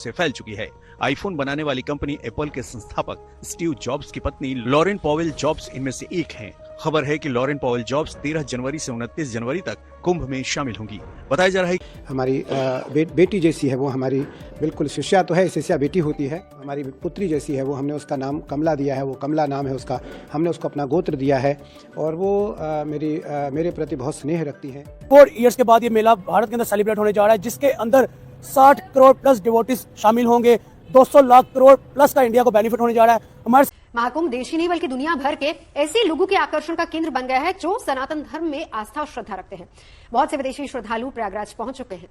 से फैल चुकी है। आईफोन बनाने वाली कंपनी एप्पल के संस्थापक स्टीव जॉब्स की पत्नी लॉरेन पॉवेल जॉब्स इनमें से एक हैं। खबर है कि लॉरेन पॉवेल जॉब्स 13 जनवरी से 29 जनवरी तक कुंभ में शामिल होंगी। बताया जा रहा है हमारी बेटी जैसी है वो, हमारी बिल्कुल शिष्या तो है, शिष्या बेटी होती है, हमारी पुत्री जैसी है वो। हमने उसका नाम कमला दिया है, वो कमला नाम है उसका, हमने उसको अपना गोत्र दिया है और वो मेरे प्रति बहुत स्नेह रखती है। 4 इयर्स के बाद ये मेला भारत के अंदर सेलिब्रेट होने जा रहा है, जिसके अंदर 60 करोड़ प्लस डिवोटीज शामिल होंगे। 200 लाख करोड़ प्लस का इंडिया को बेनिफिट होने जा रहा है। हमारे महाकुंभ देश ही नहीं बल्कि दुनिया भर के ऐसे लोगों के आकर्षण का केंद्र बन गया है जो सनातन धर्म में आस्था और श्रद्धा रखते हैं। बहुत से विदेशी श्रद्धालु प्रयागराज पहुंच चुके हैं।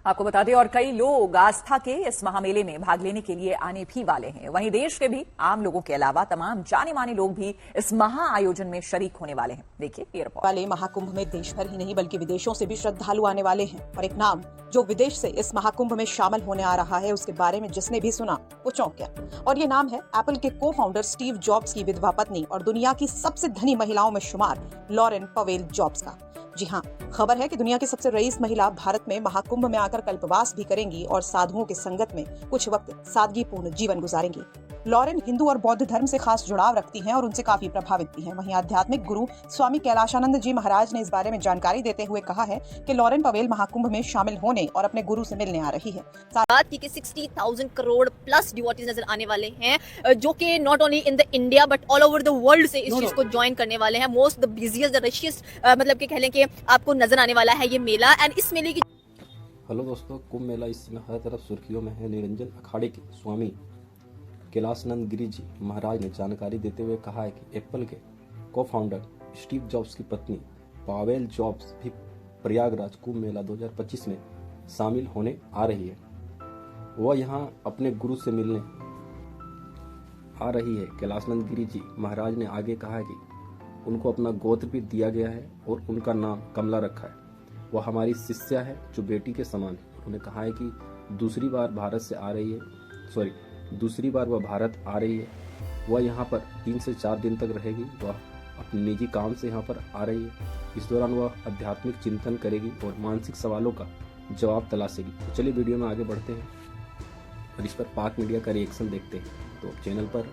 आपको बता दें, और कई लोग आस्था के इस महामेले में भाग लेने के लिए आने भी वाले हैं। वहीं देश के भी आम लोगों के अलावा तमाम जाने माने लोग भी इस महा आयोजन में शरीक होने वाले हैं। देखिए ये रिपोर्ट। वाले महाकुंभ में देश भर ही नहीं बल्कि विदेशों से भी श्रद्धालु आने वाले हैं और एक नाम जो विदेश से इस महाकुंभ में शामिल होने आ रहा है, उसके बारे में जिसने भी सुना वो चौंक गया। और ये नाम है एप्पल के को-फाउंडर स्टीव जॉब्स की विधवा पत्नी और दुनिया की सबसे धनी महिलाओं में शुमार लॉरेन पवेल जॉब्स का। जी हाँ, खबर है कि दुनिया की सबसे रईस महिला भारत में महाकुंभ में आकर कल्पवास भी करेंगी और साधुओं की संगत में कुछ वक्त सादगीपूर्ण जीवन गुजारेंगी। लॉरेन हिंदू और बौद्ध धर्म से खास जुड़ाव रखती हैं और उनसे काफी प्रभावित भी हैं। वहीं आध्यात्मिक गुरु स्वामी कैलाशानंद जी महाराज ने इस बारे में जानकारी देते हुए कहा है कि लॉरेन पवेल महाकुंभ में शामिल होने और अपने गुरु से मिलने आ रही है। बात की 60,000 करोड़ प्लस डिवोटीज नजर आने वाले हैं, जो कि not only in the India but all over the world से इस चीज को ज्वाइन करने वाले हैं। मोस्ट द बिजिएस्ट द रशियस्ट, मतलब कि कह लें कि आपको नजर आने वाला है ये मेला। एंड इस मेले की हेलो दोस्तों, कुंभ मेला इस समय हर तरफ सुर्खियों में है। निरंजन अखाड़े के स्वामी कैलाशानंद गिरी जी महाराज ने जानकारी देते हुए कहा है कि एप्पल के को-फाउंडर स्टीव जॉब्स की पत्नी पावेल जॉब्स भी प्रयागराज कुंभ मेला 2025 में शामिल होने आ रही है। वह यहां अपने गुरु से मिलने आ रही है। कैलाशानंद गिरी जी महाराज ने आगे कहा है कि उनको अपना गोत्र भी दिया गया है और उनका नाम कमला रखा है। वह हमारी शिष्या है जो बेटी के समान है। उन्होंने कहा है कि दूसरी बार वह भारत आ रही है। वह यहाँ पर 3 से 4 दिन तक रहेगी। वह अपने निजी काम से यहाँ पर आ रही है। इस दौरान वह आध्यात्मिक चिंतन करेगी और मानसिक सवालों का जवाब तलाशेगी। तो चलिए वीडियो में आगे बढ़ते हैं और इस पर पाक मीडिया का रिएक्शन देखते हैं। तो चैनल पर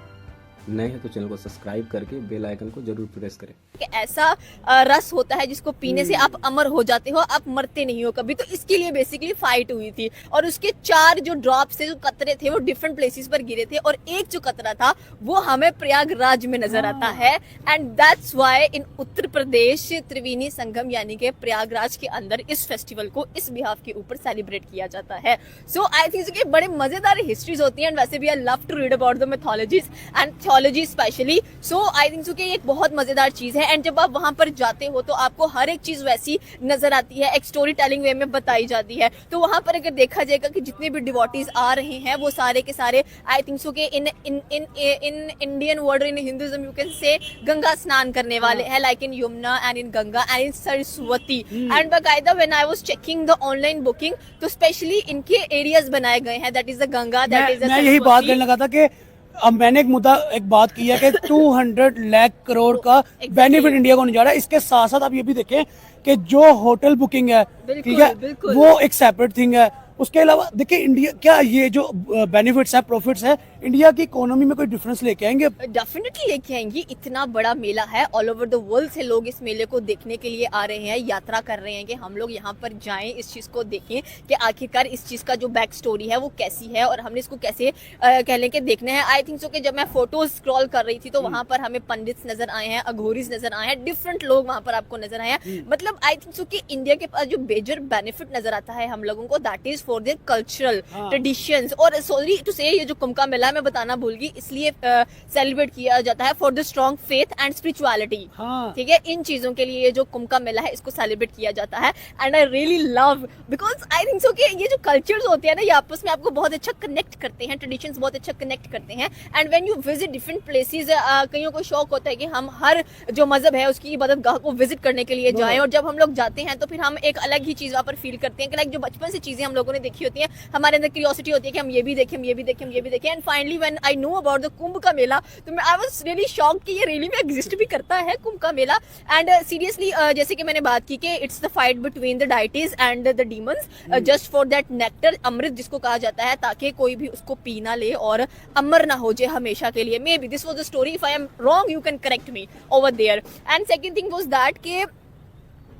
नए हैं तो चैनल को सब्सक्राइब करके बेल आइकन को जरूर प्रेस करें। कि ऐसा रस होता है जिसको पीने से आप अमर हो जाते हो, आप मरते नहीं हो कभी। तो इसके लिए बेसिकली फाइट हुई थी और उसके 4 जो ड्रॉप्स थे, जो कतरे थे, वो डिफरेंट प्लेसेस पर गिरे थे और एक जो कतरा था वो हमें प्रयागराज में नजर आता है। And that's why in Uttar Pradesh Triveni Sangam यानी कि प्रयागराज के अंदर इस फेस्टिवल को इस बिहाफ के ऊपर सेलिब्रेट किया जाता है। सो आई थिंक कि बड़े मजेदार हिस्ट्रीज होती हैं। एंड वैसे भी I love to read about the mythologies and theology specially. So I think कि एक बहुत मजेदार चीज है। एंड जब आप वहां पर जाते हो तो आपको हर एक चीज वैसी नजर आती है, एक स्टोरी टेलिंग वे में बताई जाती है। तो वहां पर अगर देखा जाएगा कि जितने भी डिवोटीज आ रहे हैं वो सारे के सारे आई थिंक सो कि in Indian word, in Hinduism you can say Ganga स्नान करने वाले हैं, like in Yamuna and in Ganga and in Saraswati. And बाकायदा when I was checking the online booking तो स्पेशली इनके एरियाज बनाए गए हैं, that is the Ganga, that is the मैं यही बात करने लगा था कि अब मैंने एक बात की है कि 200 लाख करोड़ का बेनिफिट इंडिया को होने जा रहा है। इसके साथ साथ आप ये भी देखें कि जो होटल बुकिंग है, ठीक है, वो एक सेपरेट थिंग है। उसके अलावा देखिए इंडिया क्या ये जो बेनिफिट्स है, प्रॉफिट्स है, इंडिया की इकोनॉमी में कोई डिफरेंस लेके आएंगे? डेफिनेटली लेके आएंगे। इतना बड़ा मेला है, ऑल ओवर द वर्ल्ड से लोग इस मेले को देखने के लिए आ रहे हैं, यात्रा कर रहे हैं कि हम लोग यहाँ पर जाएं, इस चीज को देखें कि आखिरकार इस चीज का जो बैक स्टोरी है वो कैसी है और हमने इसको कैसे कह लें कि देखना है। आई थिंक सो कि जब मैं फोटोज स्क्रॉल कर रही थी तो वहां पर हमें पंडित्स नजर आए हैं, अघोरीज नजर आए हैं, डिफरेंट लोग वहां पर आपको नजर आए हैं। मतलब आई थिंक सो कि इंडिया के पास जो मेजर बेनिफिट नजर आता है हम लोगों को, that is for their cultural traditions. और सॉरी टू से ये जो कुंभ का मेला मैं बताना भूल गई, इसलिए सेलिब्रेट किया जाता है for the strong faith and spirituality. ठीक है, इन चीजों के लिए ये जो कुंभ का मेला है इसको सेलिब्रेट किया जाता है। And I really love because I think so कि ये जो कल्चर्स होते हैं ना, ये आपस में आपको बहुत अच्छा कनेक्ट करते हैं, ट्रेडिशंस बहुत अच्छा कनेक्ट करते हैं। And when you visit different places, कईयों को शौक होता है कि हम हर जो मजहब है उसकी इबादतगाह को विजिट करने के लिए जाएं, और जब हम लोग जाते हैं तो फिर हम एक अलग ही चीज वहां पर फील करते हैं कि लाइक जो बचपन से चीजें हम लोगों लोगों ने देखी होती हैं, हमारे अंदर क्यूरियोसिटी होती है कि हम ये भी देखें, हम ये भी देखें, हम ये भी देखें। And finally when I know about the Kumbh का मेला, तो आई वाज रियली शॉक्ड कि ये रियली में एग्जिस्ट भी करता है कुंभ का मेला। एंड सीरियसली जैसे कि मैंने बात की कि it's the fight between the deities and the demons just for that nectar, अमृत जिसको कहा जाता है, ताकि कोई भी उसको पी ना ले और अमर ना हो जाए हमेशा के लिए। Maybe this was the story, if I am wrong you can correct me over there. And second thing was that कि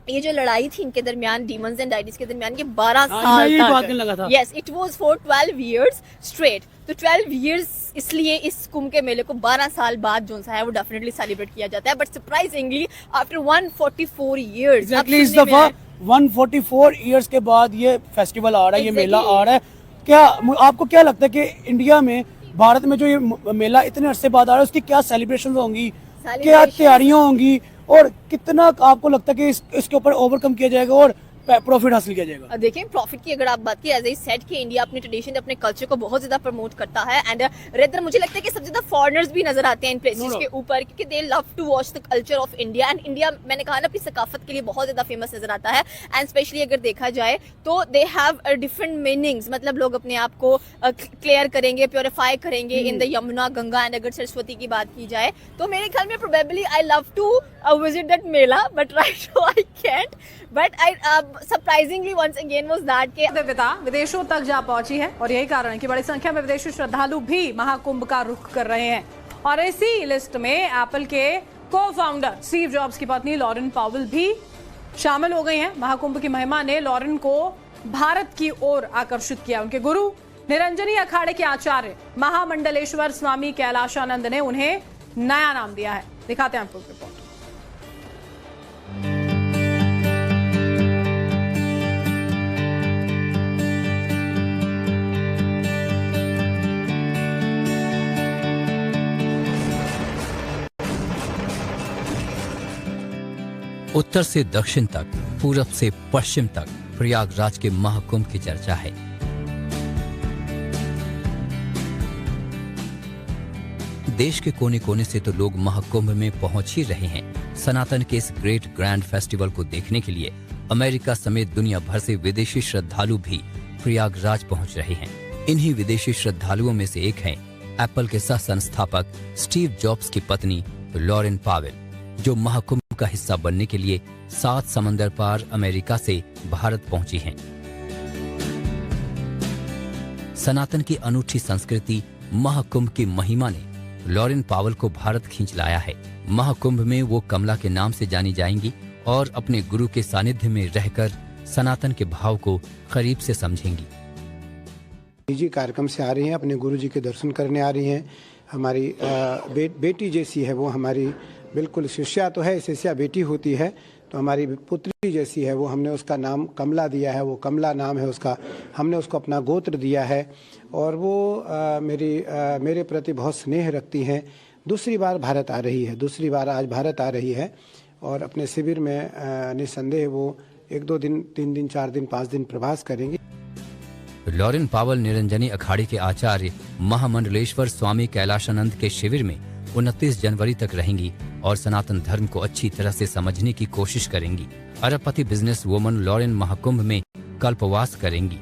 ये जो लड़ाई थी इनके दरमियान, डीमंस एंड डाइटीज के दरमियान, ये 12 साल तक, yes it was for 12 years straight. तो 12 इयर्स इसलिए इस कुंभ के मेले को 12 साल बाद जो सा है वो डेफिनेटली सेलिब्रेट किया जाता है। But surprisingly after 144 years, exactly इस दफा 144 इयर्स के बाद ये फेस्टिवल आ रहा है, ये मेला आ रहा है। क्या आपको क्या लगता है कि इंडिया में, भारत में जो ये मेला इतने अरसे बाद आ रहा है, उसकी क्या सेलिब्रेशन होंगी, क्या तैयारियां होंगी, और कितना आपको लगता है कि इसके ऊपर ओवरकम किया जाएगा और प्रॉफिट हासिल किया जाएगा? देखिए प्रॉफिट की अगर आप बात की, एज आई सेड कि इंडिया अपने ट्रेडिशन, अपने कल्चर को बहुत ज्यादा प्रमोट करता है। एंड रेदर मुझे लगता है कि सबसे ज्यादा फॉरेनर्स भी नजर आते हैं इन प्लेसेस के ऊपर, क्योंकि they love to watch the culture of India. And India, मैंने कहा ना, अपनी सकाफत के लिए बहुत ज्यादा फेमस नजर आता है। एंड स्पेशली अगर देखा जाए तो दे हैव डिफरेंट मीनिंग्स, मतलब लोग अपने आप को क्लियर करेंगे, प्योरीफाई करेंगे in the Yamuna, Ganga. And अगर सरस्वती की बात की जाए तो मेरे ख्याल में probably I love to visit that mela, but right now I can't. But I surprisingly once again was that के दिव्यता विदेशों तक जा पहुंची है, और यही कारण है कि बड़ी संख्या में विदेशी श्रद्धालु भी महाकुंभ का रुख कर रहे हैं। और इसी लिस्ट में एप्पल के को फाउंडर स्टीव जॉब्स की पत्नी लॉरेन पावेल भी शामिल हो गई हैं। महाकुंभ की महिमा ने लॉरेन को भारत की ओर आकर्षित किया। उनके गुरु निरंजनी अखाड़े के आचार्य महामंडलेश्वर स्वामी कैलाशानंद ने उन्हें नया नाम दिया है। दिखाते हैं आपको रिपोर्ट। उत्तर से दक्षिण तक, पूरब से पश्चिम तक प्रयागराज के महाकुंभ की चर्चा है। देश के कोने कोने से तो लोग महाकुंभ में पहुंच ही रहे हैं। सनातन के इस ग्रेट ग्रैंड फेस्टिवल को देखने के लिए अमेरिका समेत दुनिया भर से विदेशी श्रद्धालु भी प्रयागराज पहुंच रहे हैं। इन्हीं विदेशी श्रद्धालुओं में से एक हैं एप्पल के सह संस्थापक स्टीव जॉब्स की पत्नी लॉरेन पावेल, जो महाकुंभ का हिस्सा बनने के लिए 7 समंदर पार अमेरिका से भारत पहुंची हैं। सनातन की अनूठी संस्कृति महाकुंभ की महिमा ने लॉरेन पावेल को भारत खींच लाया है। महाकुंभ में वो कमला के नाम से जानी जाएंगी और अपने गुरु के सानिध्य में रहकर सनातन के भाव को करीब से समझेंगी। जी कार्यक्रम से आ रही हैं, अपने गुरु जी के दर्शन करने आ रही हैं। हमारी बेटी जैसी है वो, हमारी बिल्कुल शिष्या तो है, शिष्या बेटी होती है, तो हमारी पुत्री जैसी है वो। हमने उसका नाम कमला दिया है, वो कमला नाम है उसका। हमने उसको अपना गोत्र दिया है, और वो मेरे प्रति बहुत स्नेह रखती हैं। दूसरी बार भारत आ रही है, दूसरी बार आज भारत आ रही है, और अपने शिविर में निसंदेह वो 1-2 दिन, 3 दिन, 4 दिन, 5 दिन प्रवास करेंगी। लॉरेन पावेल निरंजनी अखाड़े के आचार्य महामंडलेश्वर स्वामी कैलाशानंद के शिविर में 29 जनवरी तक रहेंगी और सनातन धर्म को अच्छी तरह से समझने की कोशिश करेंगी। अरबपति बिजनेस वुमन लॉरेन महाकुंभ में कल्पवास करेंगी।